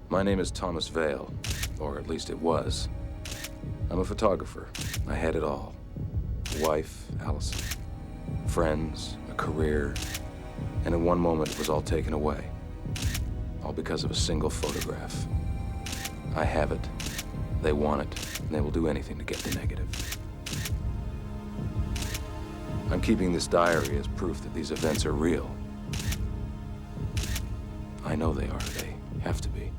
My name is Thomas Vale, or at least it was. I'm a photographer. I had it all. A wife, Alyson. Friends, a career, and in one moment it was all taken away. All because of a single photograph. I have it. They want it, and they will do anything to get the negative. I'm keeping this diary as proof that these events are real. I know they are. They have to be.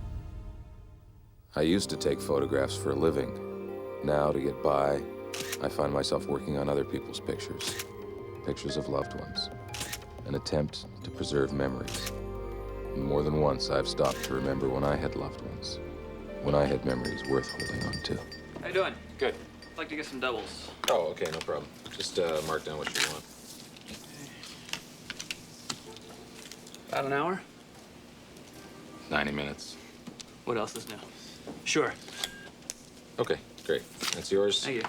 I used to take photographs for a living. Now, to get by, I find myself working on other people's pictures. Pictures of loved ones. An attempt to preserve memories. And more than once, I've stopped to remember when I had loved ones. When I had memories worth holding on to. How you doing? Good. I'd like to get some doubles. Oh, okay, no problem. Just mark down what you want. About an hour? 90 minutes. What else is new? Sure. Okay, great. That's yours. Thank you.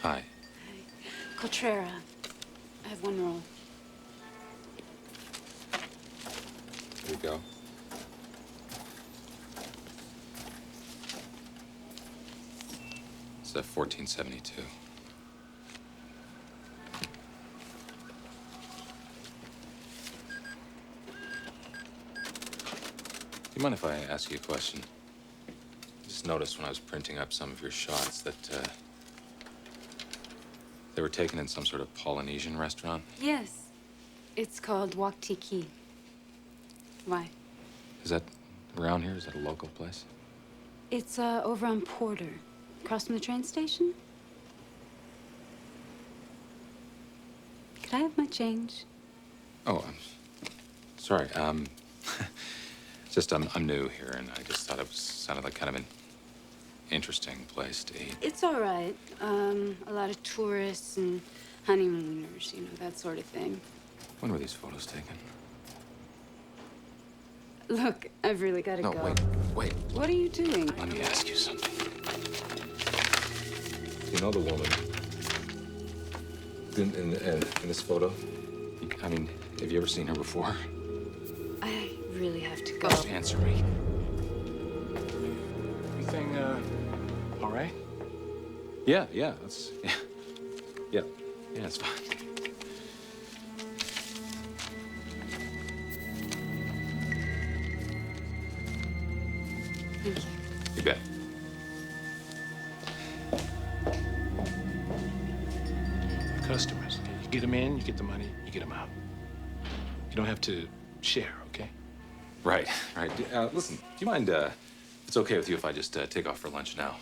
Hi. Contrara. I have one roll. Here we go. It's a 1472. Do you mind if I ask you a question? I just noticed when I was printing up some of your shots that, they were taken in some sort of Polynesian restaurant? Yes. It's called Wak Tiki. Why? Is that around here? Is that a local place? It's over on Porter, across from the train station. Could I have my change? Oh, I'm sorry. Just I'm new here, and I just thought it sounded like kind of an interesting place to eat. It's all right. A lot of tourists and honeymooners, you know, that sort of thing. When were these photos taken? Look, I've really got to No, go. wait. What are you doing? Let me ask you something. You know the woman in this photo? I mean, have you ever seen her before? I really have to go. Just answer me. Everything, all right? Yeah, that's, yeah, it's fine. Thank you. You bet. Customers. Okay? You get them in, you get the money, you get them out. You don't have to share, okay? Right. Listen, do you mind, if it's okay with you if I just take off for lunch now?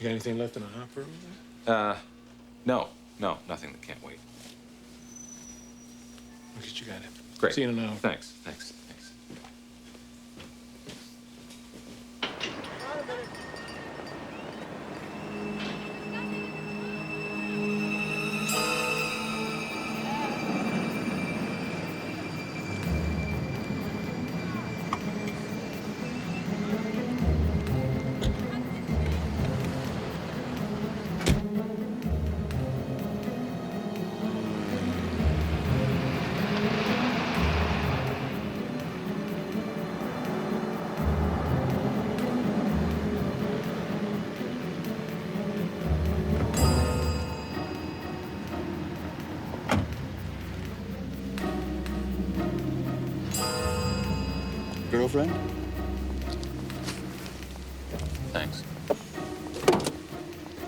You got anything left in the hopper? No, nothing that can't wait. Look at you got it. Great. See you in an hour. Thanks. Girlfriend? Thanks.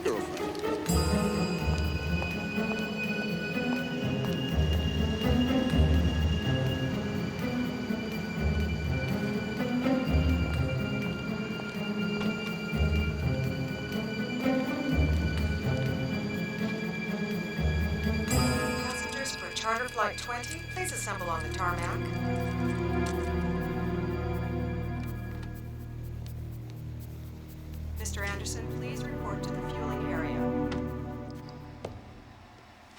Girlfriend. Passengers for charter flight 20, please assemble on the tarmac. Mr. Anderson, please report to the fueling area.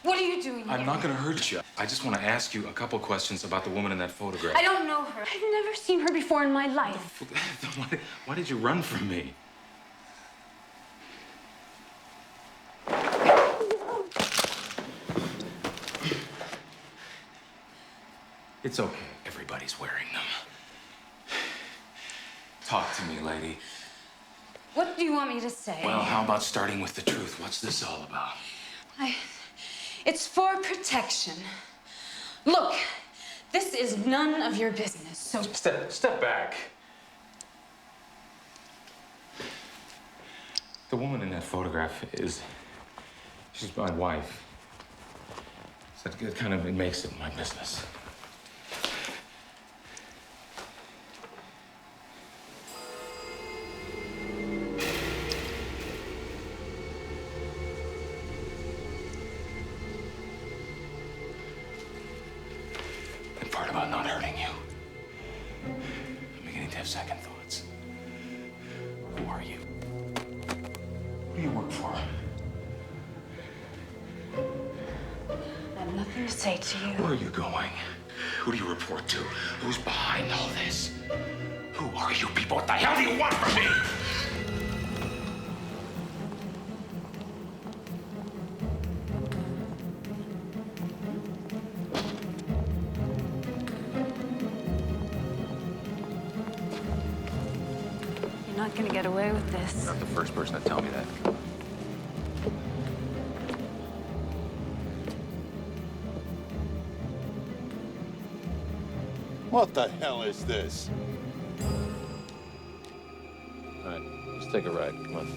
What are you doing here? I'm not gonna hurt you. I just want to ask you a couple questions about the woman in that photograph. I don't know her. I've never seen her before in my life. Why did you run from me? It's okay. Everybody's wearing them. Talk to me, lady. What do you want me to say? Well, how about starting with the truth? What's this all about? It's for protection. Look, this is none of your business, so... Step back. The woman in that photograph she's my wife. So it makes it my business. The part about not hurting you. I'm beginning to have second thoughts. Who are you? What do you work for? I have nothing to say to you. Where are you going? Who do you report to? Who's behind all this? Who are you people? What the hell do you want from me? You're not gonna get away with this. You're not the first person to tell me that. What the hell is this? All right, let's take a ride. Come on.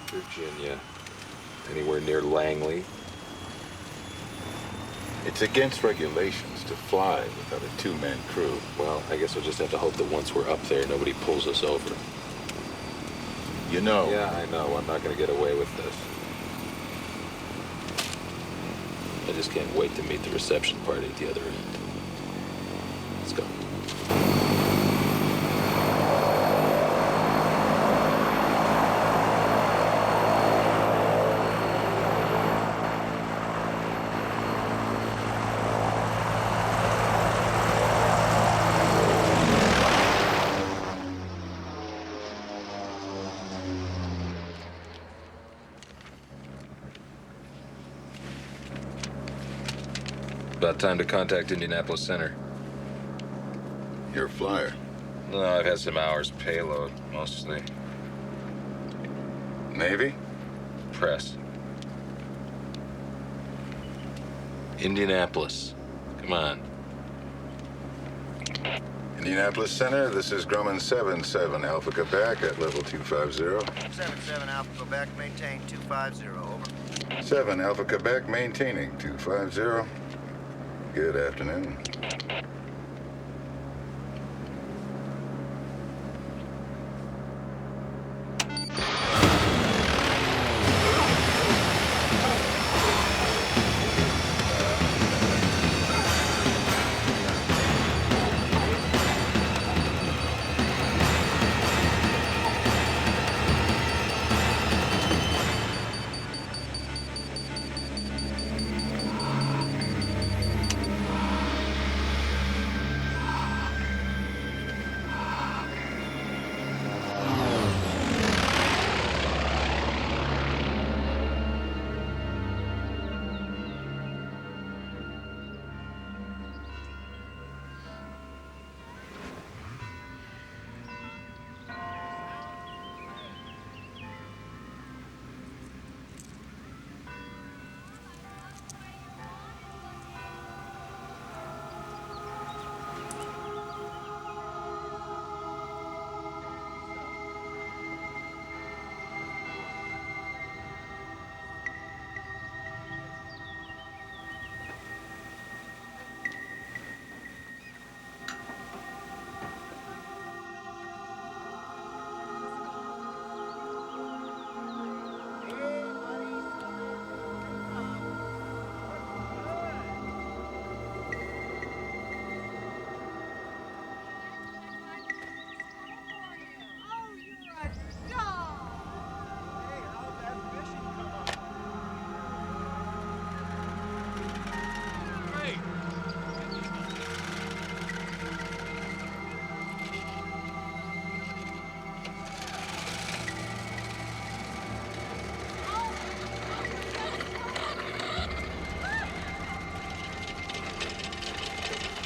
Virginia. Anywhere near Langley? It's against regulations to fly without a two-man crew. Well, I guess we'll just have to hope that once we're up there, nobody pulls us over. You know. Yeah, I know. I'm not going to get away with this. I just can't wait to meet the reception party at the other end. Let's go. About time to contact Indianapolis Center. You're a flyer. No, I've had some hours payload, mostly. Navy? Press. Indianapolis. Come on. Indianapolis Center, this is Grumman 77 Alpha Quebec at level 250. 77 Alpha Quebec, maintain 250, over. 7 Alpha Quebec, maintaining 250. Good afternoon.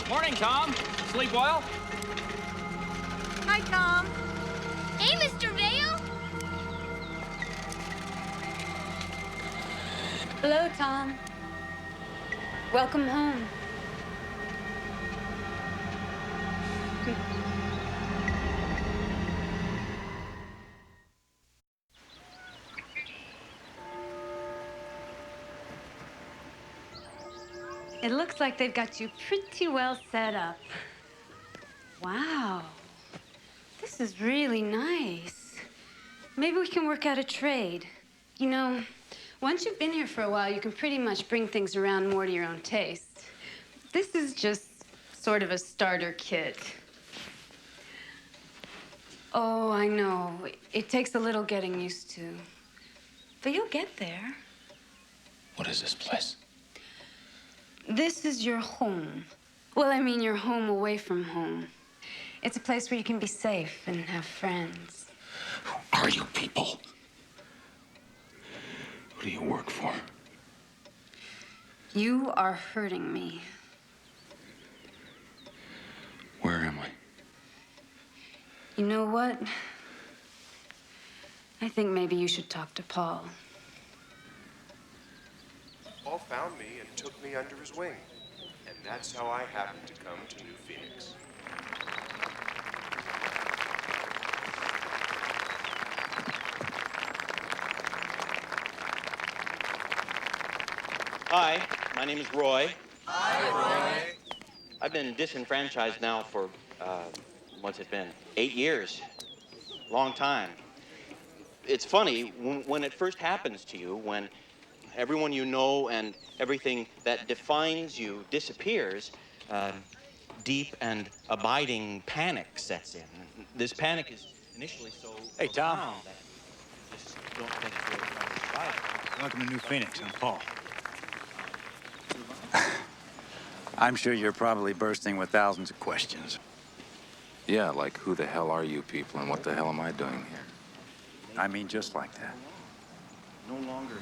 Morning, Tom. Sleep well? Hi, Tom. Hey, Mr. Vale. Hello, Tom. Welcome home. It looks like they've got you pretty well set up. Wow. This is really nice. Maybe we can work out a trade. You know, once you've been here for a while, you can pretty much bring things around more to your own taste. This is just sort of a starter kit. Oh, I know. It takes a little getting used to. But you'll get there. What is this place? This is your home. Well, I mean, your home away from home. It's a place where you can be safe and have friends. Who are you people? Who do you work for? You are hurting me. Where am I? You know what? I think maybe you should talk to Paul. Paul found me and took me under his wing. And that's how I happened to come to New Phoenix. Hi, my name is Roy. Hi, Roy. I've been disenfranchised now for, what's it been? 8 years. Long time. It's funny, when it first happens to you, when everyone you know and everything that defines you disappears, deep and abiding panic sets in. This panic is initially so Hey, Tom. profound that you just don't think it's really going to survive. Welcome to New Phoenix. I'm Paul. I'm sure you're probably bursting with thousands of questions. Yeah, like who the hell are you people and what the hell am I doing here? I mean, just like that. No longer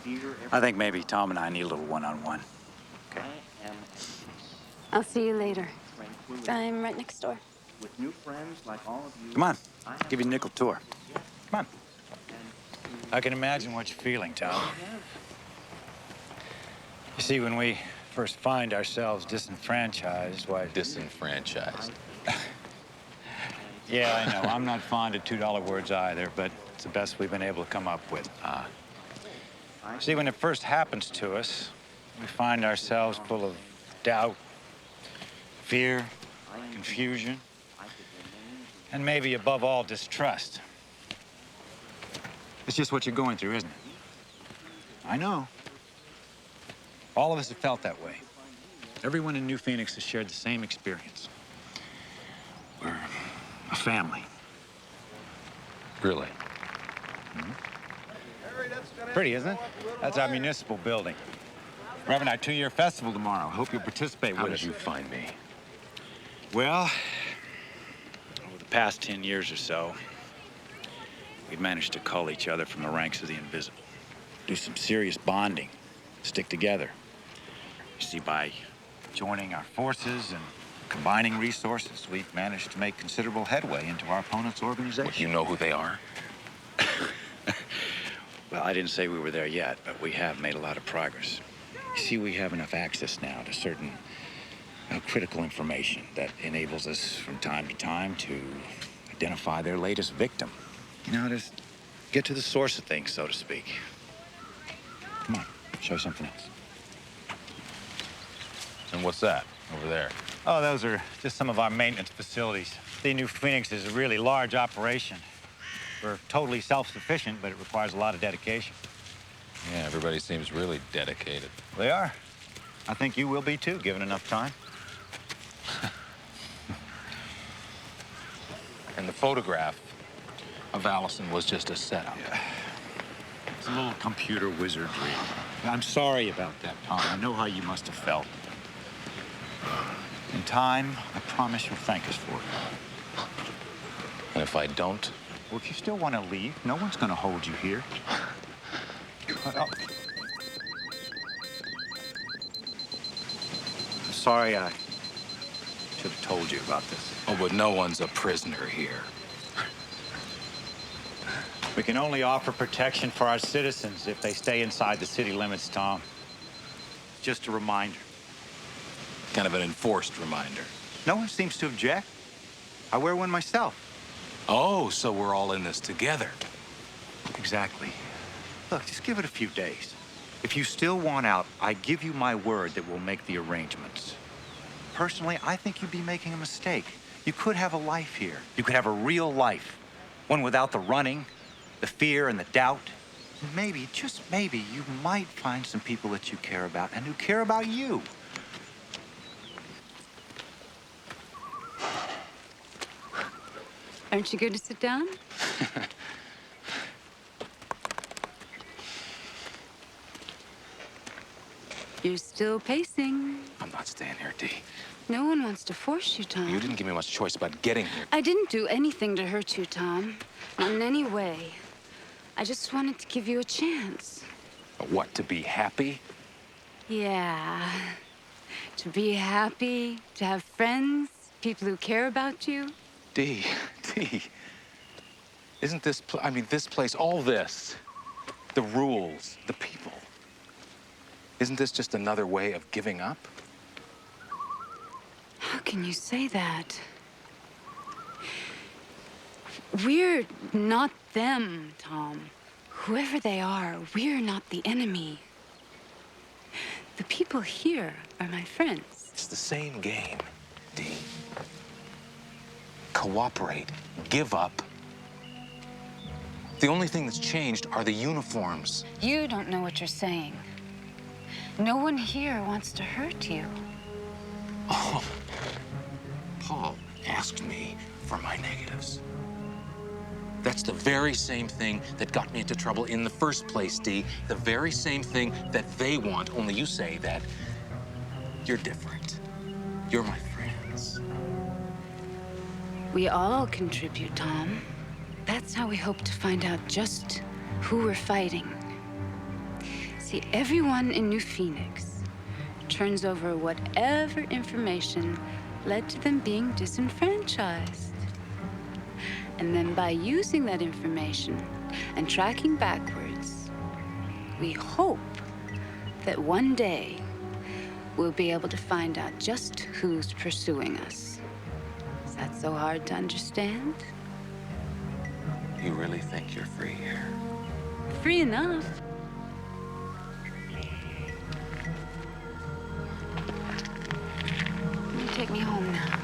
fear. I think maybe Tom and I need a little one-on-one. I am I'll see you later. tranquility. I'm right next door. With new friends like all of you. Come on, give you a nickel tour. Come on. I can imagine what you're feeling, Tom. You see, when we first find ourselves disenfranchised, why... Disenfranchised. Yeah, I know. I'm not fond of $2 words either, but it's the best we've been able to come up with. See, when it first happens to us, we find ourselves full of doubt, fear, confusion, and maybe above all, distrust. It's just what you're going through, isn't it? I know. All of us have felt that way. Everyone in New Phoenix has shared the same experience. We're a family. Really? Pretty, isn't it? That's our municipal building. We're having our 2-year festival tomorrow. I hope you'll participate with us. How did you find me? Well, over the past 10 years or so, we've managed to cull each other from the ranks of the invisible. Do some serious bonding. Stick together. You see, by joining our forces and combining resources, we've managed to make considerable headway into our opponent's organization. What, you know who they are? Well, I didn't say we were there yet, but we have made a lot of progress. You see, we have enough access now to certain critical information that enables us from time to time to identify their latest victim. You know, just get to the source of things, so to speak. Come on, show you something else. And what's that over there? Oh, those are just some of our maintenance facilities. The New Phoenix is a really large operation. We're totally self-sufficient, but it requires a lot of dedication. Yeah, everybody seems really dedicated. They are. I think you will be, too, given enough time. And the photograph of Alyson was just a setup. Yeah. It's a little computer wizardry. I'm sorry about that, Tom. I know how you must have felt. In time, I promise you'll thank us for it. And if I don't? Well, if you still want to leave, no one's going to hold you here. I'm sorry, I should have told you about this. Oh, but no one's a prisoner here. We can only offer protection for our citizens if they stay inside the city limits, Tom. Just a reminder. Kind of an enforced reminder. No one seems to object. I wear one myself. Oh, so we're all in this together. Exactly. Look, just give it a few days. If you still want out, I give you my word that we'll make the arrangements. Personally, I think you'd be making a mistake. You could have a life here. You could have a real life. One without the running, the fear, and the doubt. Maybe, just maybe, you might find some people that you care about and who care about you. Aren't you going to sit down? You're still pacing. I'm not staying here, Dee. No one wants to force you, Tom. You didn't give me much choice about getting here. I didn't do anything to hurt you, Tom. Not in any way. I just wanted to give you a chance. What, to be happy? Yeah. To be happy, to have friends, people who care about you. Dee, isn't this, this place, all this, the rules, the people, isn't this just another way of giving up? How can you say that? We're not them, Tom. Whoever they are, we're not the enemy. The people here are my friends. It's the same game, Dee. Cooperate, give up. The only thing that's changed are the uniforms. You don't know what you're saying. No one here wants to hurt you. Oh, Paul asked me for my negatives. That's the very same thing that got me into trouble in the first place, Dee. The very same thing that they want, only you say that you're different. You're my friends. We all contribute, Tom. That's how we hope to find out just who we're fighting. See, everyone in New Phoenix turns over whatever information led to them being disenfranchised. And then by using that information And tracking backwards, we hope that one day we'll be able to find out just who's pursuing us. Is that so hard to understand? You really think you're free here? Free enough. You take me home now.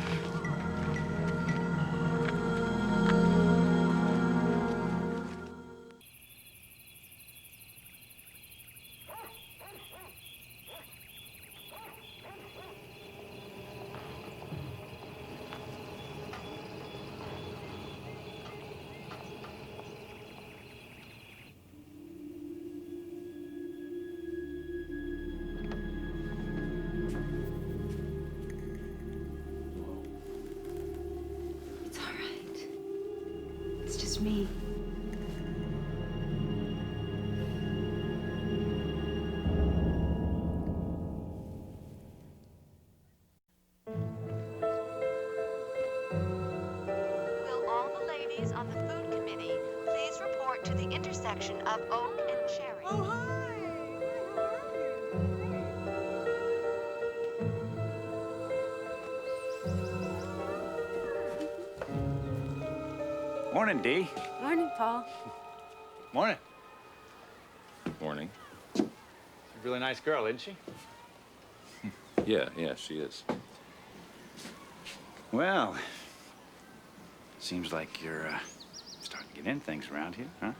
Me. Will all the ladies on the food committee please report to the intersection of Oak and Cherry? Oh, hi! Morning, Dee. Morning, Paul. Morning. Morning. She's a really nice girl, isn't she? Yeah, she is. Well, seems like you're starting to get in things around here, huh?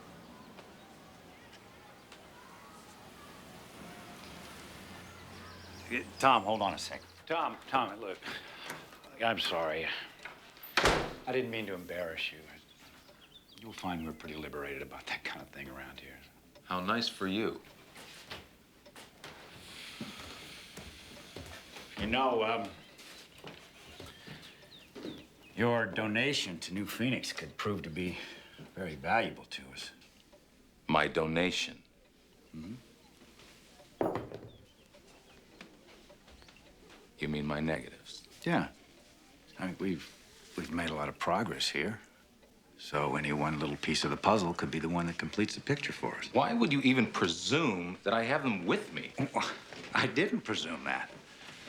Tom, hold on a second. Tom, look. I'm sorry. I didn't mean to embarrass you. You'll find we're pretty liberated about that kind of thing around here. How nice for you. You know, your donation to New Phoenix could prove to be very valuable to us. My donation? Mm-hmm. You mean my negatives? Yeah. I mean, we've made a lot of progress here. So any one little piece of the puzzle could be the one that completes the picture for us. Why would you even presume that I have them with me? I didn't presume that.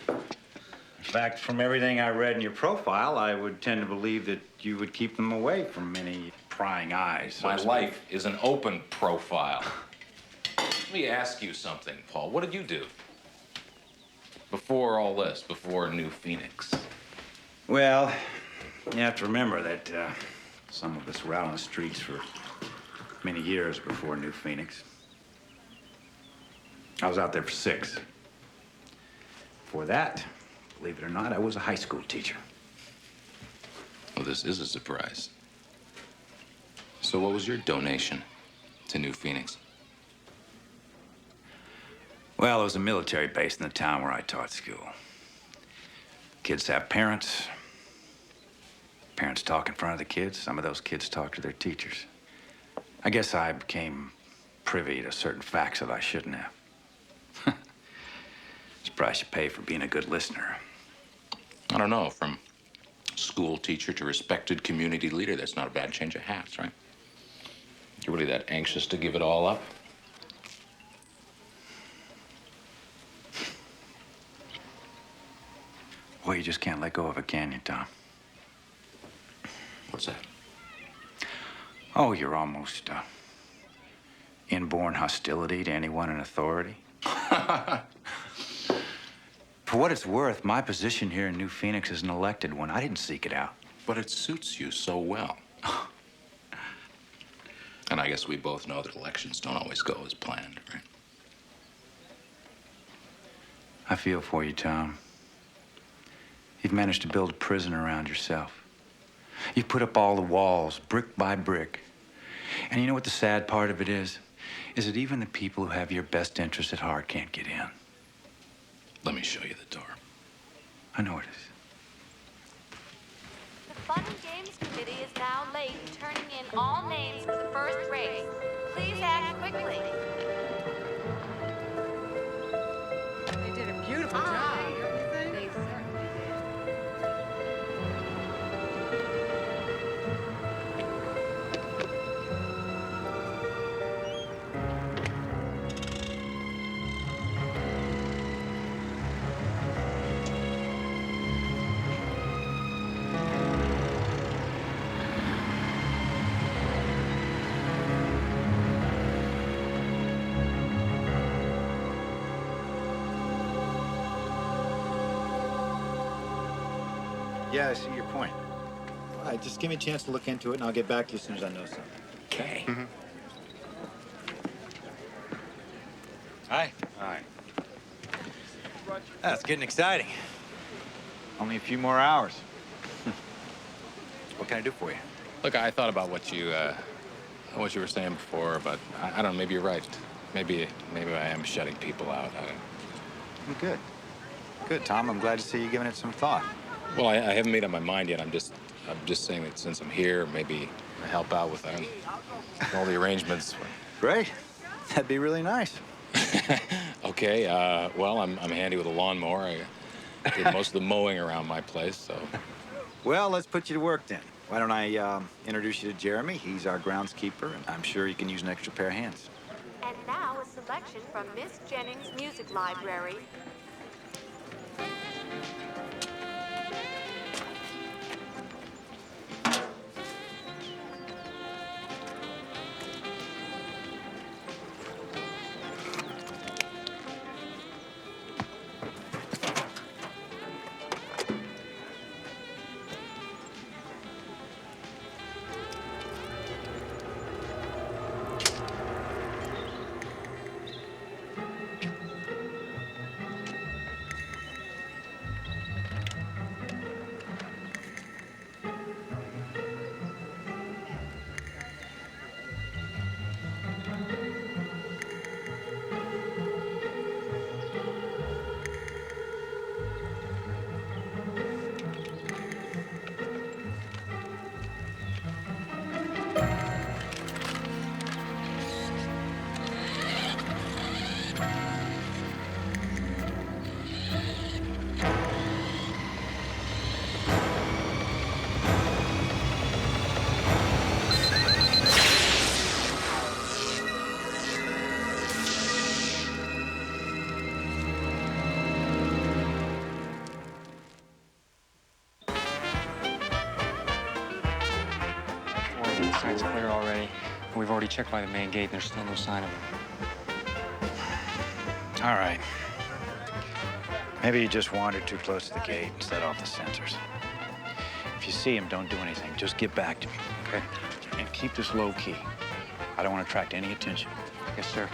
In fact, from everything I read in your profile, I would tend to believe that you would keep them away from any prying eyes. My life is an open profile. Let me ask you something, Paul. What did you do? Before all this, before New Phoenix? Well, you have to remember that some of us were out on the streets for many years before New Phoenix. I was out there for 6. Before that, believe it or not, I was a high school teacher. Well, this is a surprise. So what was your donation to New Phoenix? Well, it was a military base in the town where I taught school. Kids have parents. Parents talk in front of the kids. Some of those kids talk to their teachers. I guess I became privy to certain facts that I shouldn't have. It's the price you pay for being a good listener. I don't know, from school teacher to respected community leader, that's not a bad change of hats, right? You're really that anxious to give it all up? Well, you just can't let go of it, can you, Tom? What's that? Oh, you're almost inborn hostility to anyone in authority. For what it's worth, my position here in New Phoenix is an elected one. I didn't seek it out. But it suits you so well. And I guess we both know that elections don't always go as planned, right? I feel for you, Tom. You've managed to build a prison around yourself. You've put up all the walls, brick by brick. And you know what the sad part of it is? Is that even the people who have your best interest at heart can't get in. Let me show you the door. I know it is. The Fun and Games Committee is now late turning in all names for the first race. Please act quickly. They did a beautiful job, don't you think? They certainly did. Yeah, I see your point. All right, just give me a chance to look into it, and I'll get back to you as soon as I know something. Okay. Hi. Hi. That's getting exciting. Only a few more hours. What can I do for you? Look, I thought about what you were saying before, but I don't know, maybe you're right. Maybe I am shutting people out. Well, good. Good, Tom. I'm glad to see you giving it some thought. Well, I haven't made up my mind yet. I'm just saying that since I'm here, maybe I help out with all the arrangements. Great. That'd be really nice. Okay, well, I'm handy with a lawnmower. I did most of the mowing around my place, so. Well, let's put you to work then. Why don't I introduce you to Jeremy? He's our groundskeeper, and I'm sure he can use an extra pair of hands. And now a selection from Miss Jennings' music library. Side's clear already. We've already checked by the main gate, and there's still no sign of him. All right. Maybe he just wandered too close to the gate and set off the sensors. If you see him, don't do anything. Just get back to me, okay? And keep this low key. I don't want to attract any attention. Yes, sir.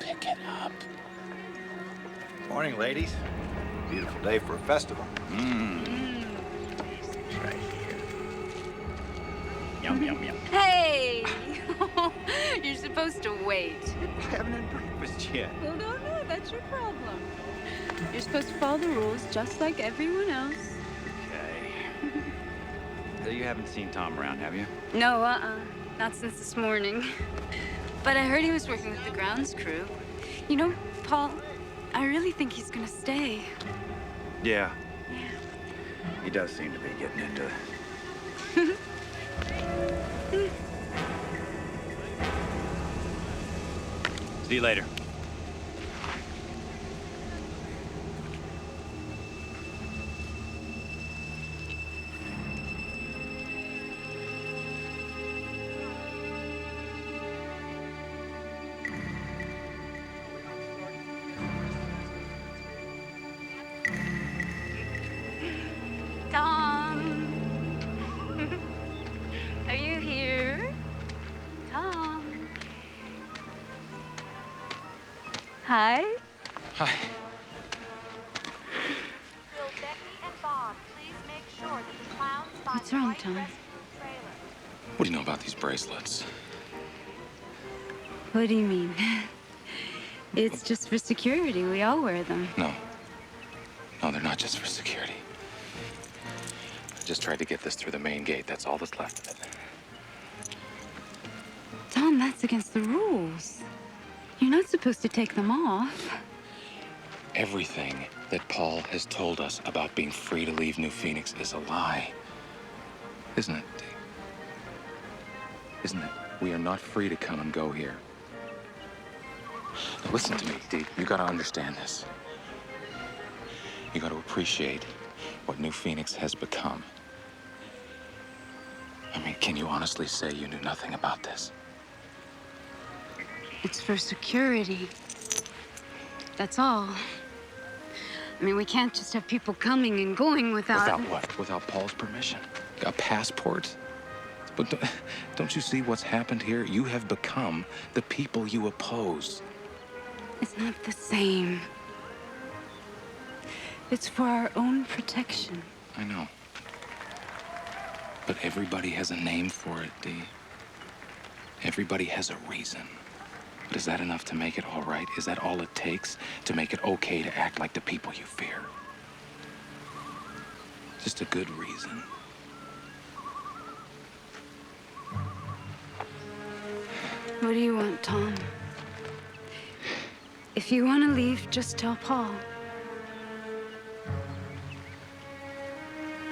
Pick it up. Morning, ladies. Beautiful day for a festival. Right here. Yum, yum, yum. Hey! You're supposed to wait. I haven't had breakfast yet. Well, no, that's your problem. You're supposed to follow the rules just like everyone else. Okay. So you haven't seen Tom around, have you? No, not since this morning. But I heard he was working with the grounds crew. You know, Paul, I really think he's gonna stay. Yeah. He does seem to be getting into it. See you later. Hi. Hi. Will Becky and Bob please make sure that the clowns find What's the wrong, right Tom? rescue trailer? What do you know about these bracelets? What do you mean? It's just for security. We all wear them. No. No, they're not just for security. I just tried to get this through the main gate. That's all that's left of it. Tom, that's against the rules. You're not supposed to take them off. Everything that Paul has told us about being free to leave New Phoenix is a lie. Isn't it, Dee? Isn't it? We are not free to come and go here. Now listen to me, Dee. You gotta understand this. You gotta appreciate what New Phoenix has become. I mean, can you honestly say you knew nothing about this? It's for security. That's all. I mean, we can't just have people coming and going without... Without what? Without Paul's permission? A passport? But don't you see what's happened here? You have become the people you oppose. It's not the same. It's for our own protection. I know. But everybody has a name for it, Dee. Everybody has a reason. But is that enough to make it all right? Is that all it takes to make it okay to act like the people you fear? Just a good reason. What do you want, Tom? If you want to leave, just tell Paul.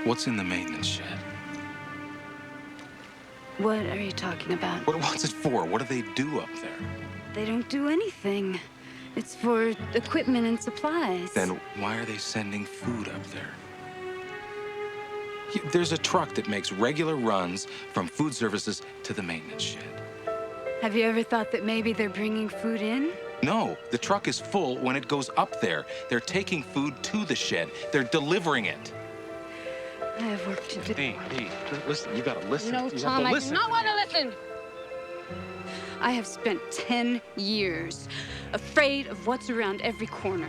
What's in the maintenance shed? What are you talking about? What's it for? What do they do up there? They don't do anything. It's for equipment and supplies. Then why are they sending food up there? There's a truck that makes regular runs from food services to the maintenance shed. Have you ever thought that maybe they're bringing food in? No, the truck is full when it goes up there. They're taking food to the shed. They're delivering it. I have work to do. Dee, listen, you gotta listen. No, You Tom, have to I do listen. not want to listen. I have spent 10 years afraid of what's around every corner,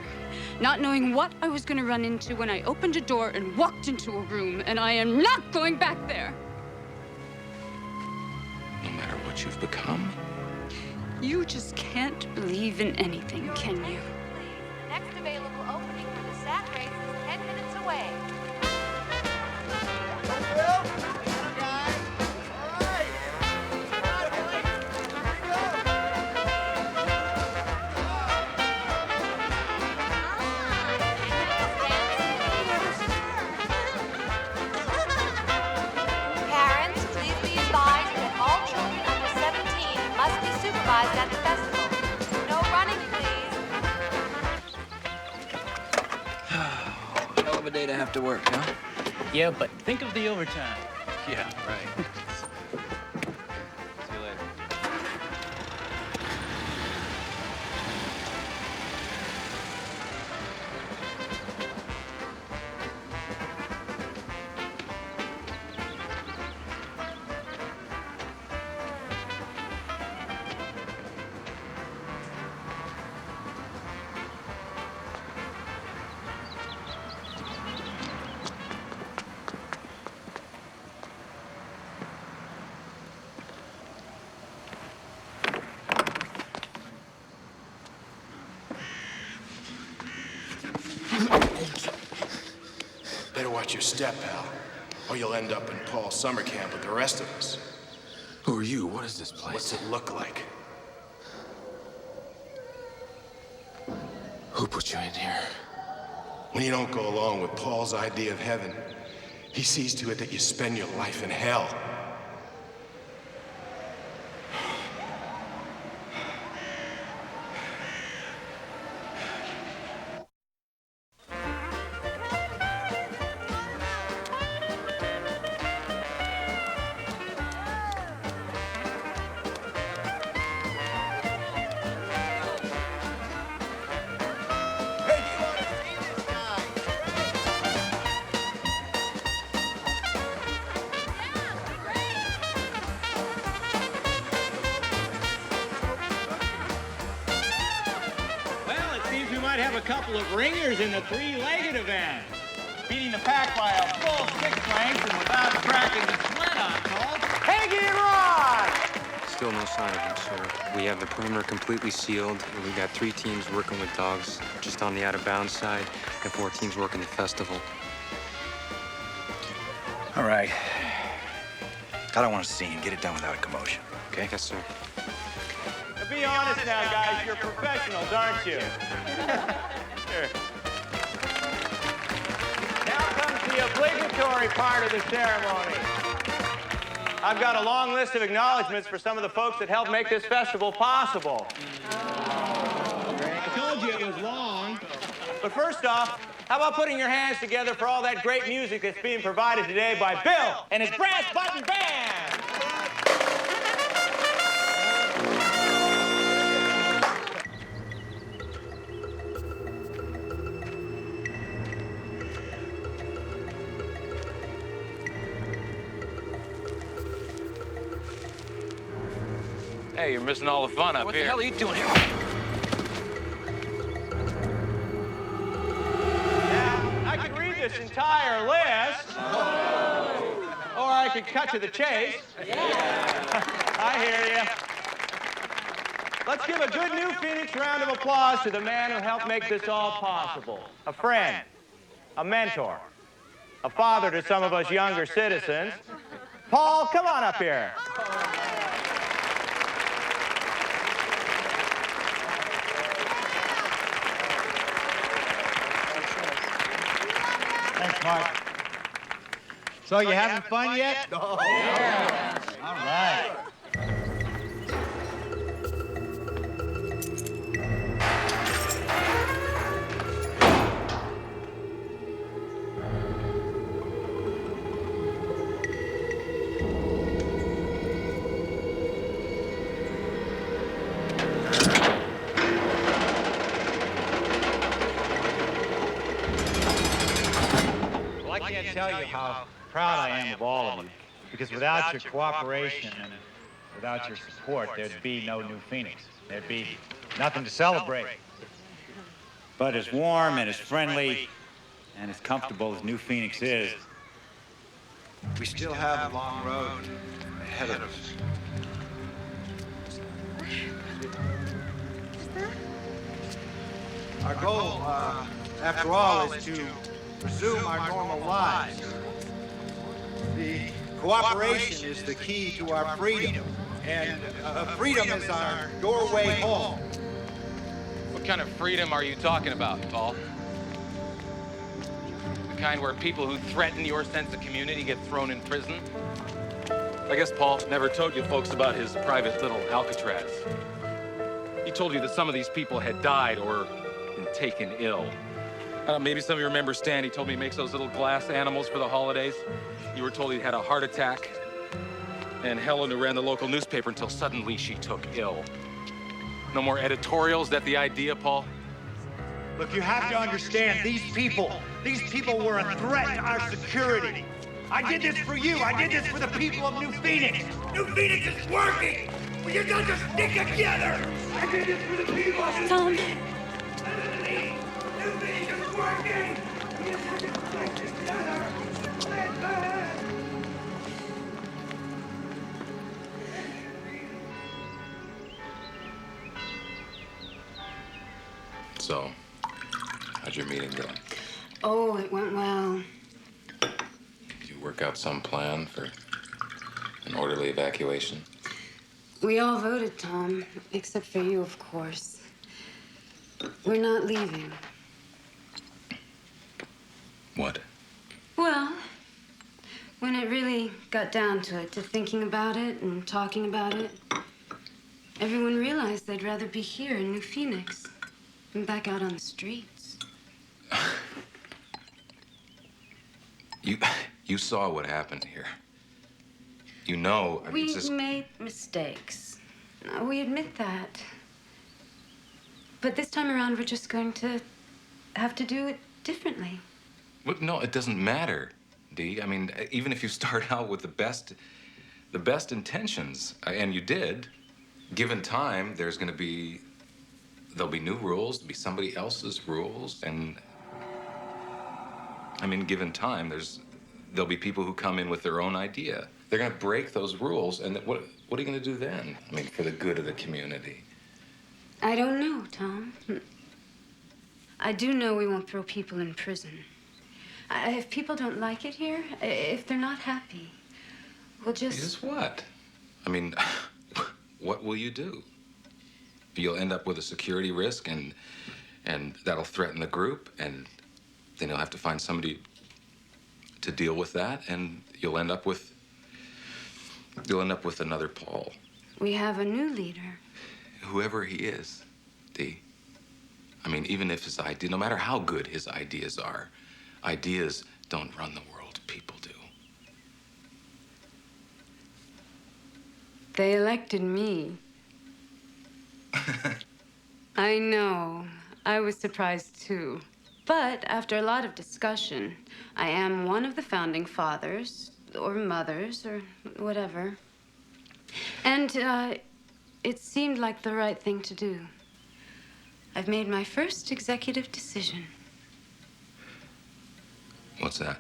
not knowing what I was going to run into when I opened a door and walked into a room, and I am not going back there. No matter what you've become. You just can't believe in anything, can you? The next available opening for the SAT race is 10 minutes away. Parents, please be advised that all children under 17 must be supervised at the festival. No running, please. Hell of a day to have to work, huh? Yeah, but think of the overtime. Yeah, right. See you later. Better watch your step, pal, or you'll end up in Paul's summer camp with the rest of us. Who are you? What is this place? What's it look like? Who put you in here? When you don't go along with Paul's idea of heaven, he sees to it that you spend your life in hell. a couple of ringers in the three-legged event. Beating the pack by a full 6 lengths and without cracking the sweat, I'm told. Peggy and Rod! Still no sign of him, sir. We have the perimeter completely sealed, and we've got 3 teams working with dogs just on the out-of-bounds side, and 4 teams working the festival. All right. I don't want to see him. Get it done without a commotion, okay? Yes, sir. Now, be honest now, guys. You're professionals, aren't you? Here. Now comes the obligatory part of the ceremony. I've got a long list of acknowledgments for some of the folks that helped make this festival possible. I told you it was long. But first off, how about putting your hands together for all that great music that's being provided today by Bill and his Brass Button Band? Hey, you're missing all the fun up here. What the hell are you doing here? Now, I could read this entire list, or I could cut to the chase. I hear you. Let's give a good new Phoenix round of applause to the man who helped make this all possible. A friend, a mentor, a father to some of us younger citizens. Paul, come on up here. Thanks, Mark. So you having fun yet? Oh, yeah. All right. I can't tell you how proud I am of all of you, because without your cooperation and without your support, there'd be no new Phoenix. There'd be nothing to celebrate. But as warm and as friendly and as comfortable as New Phoenix is, We still have a long road ahead of us. Our goal, after all, is to resume our normal lives. The cooperation is the key to our freedom, and freedom is our doorway home. What kind of freedom are you talking about, Paul? The kind where people who threaten your sense of community get thrown in prison? I guess Paul never told you folks about his private little Alcatraz. He told you that some of these people had died or been taken ill. Maybe some of you remember Stan. He told me he makes those little glass animals for the holidays. You were told he'd had a heart attack. And Helen, who ran the local newspaper until suddenly she took ill. No more editorials. Is that the idea, Paul? look, you have to understand, these people were a threat to our security. I did this for you. I did this for the people of New Phoenix. New Phoenix is working. Will you not just stick together? I did this for the people of New Tom. Phoenix. New Phoenix is working. We just have to stick together. So, how'd your meeting go? Oh, it went well. Did you work out some plan for an orderly evacuation? We all voted, Tom, except for you, of course. We're not leaving. What? Well, when it really got down to it, to thinking about it and talking about it, everyone realized they'd rather be here in New Phoenix than back out on the streets. You saw what happened here. You know, I mean, We it's just... made mistakes. We admit that. But this time around, we're just going to have to do it differently. Look, no, it doesn't matter, Dee. I mean, even if you start out with the best intentions, and you did, given time, there's going to be there'll be new rules, there'll be somebody else's rules, and I mean, given time, there'll be people who come in with their own idea. They're going to break those rules, and what are you going to do then? I mean, for the good of the community. I don't know, Tom. I do know we won't throw people in prison. If people don't like it here, if they're not happy, we'll just... Just what? I mean, what will you do? You'll end up with a security risk, and that'll threaten the group, and then you'll have to find somebody to deal with that, and you'll end up with another Paul. We have a new leader. Whoever he is, Dee. I mean, even if his idea, no matter how good his ideas are, ideas don't run the world, people do. They elected me. I know. I was surprised, too. But after a lot of discussion, I am one of the founding fathers, or mothers, or whatever. And it seemed like the right thing to do. I've made my first executive decision. What's that?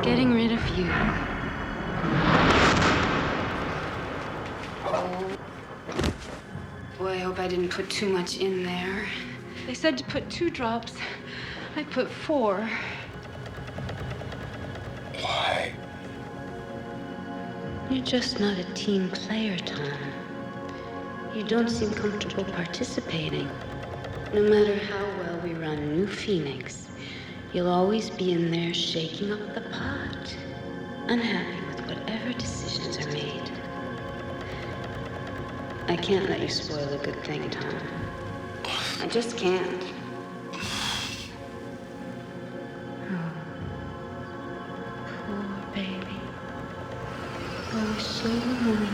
Getting rid of you. Oh. Boy, I hope I didn't put too much in there. They said to put 2 drops. I put 4. Why? You're just not a team player, Tom. You don't seem comfortable participating. No matter how well we run New Phoenix, you'll always be in there shaking up the pot, unhappy with whatever decisions are made. I can't let you spoil a good thing, Tom. I just can't. Oh, poor baby. I was so lonely.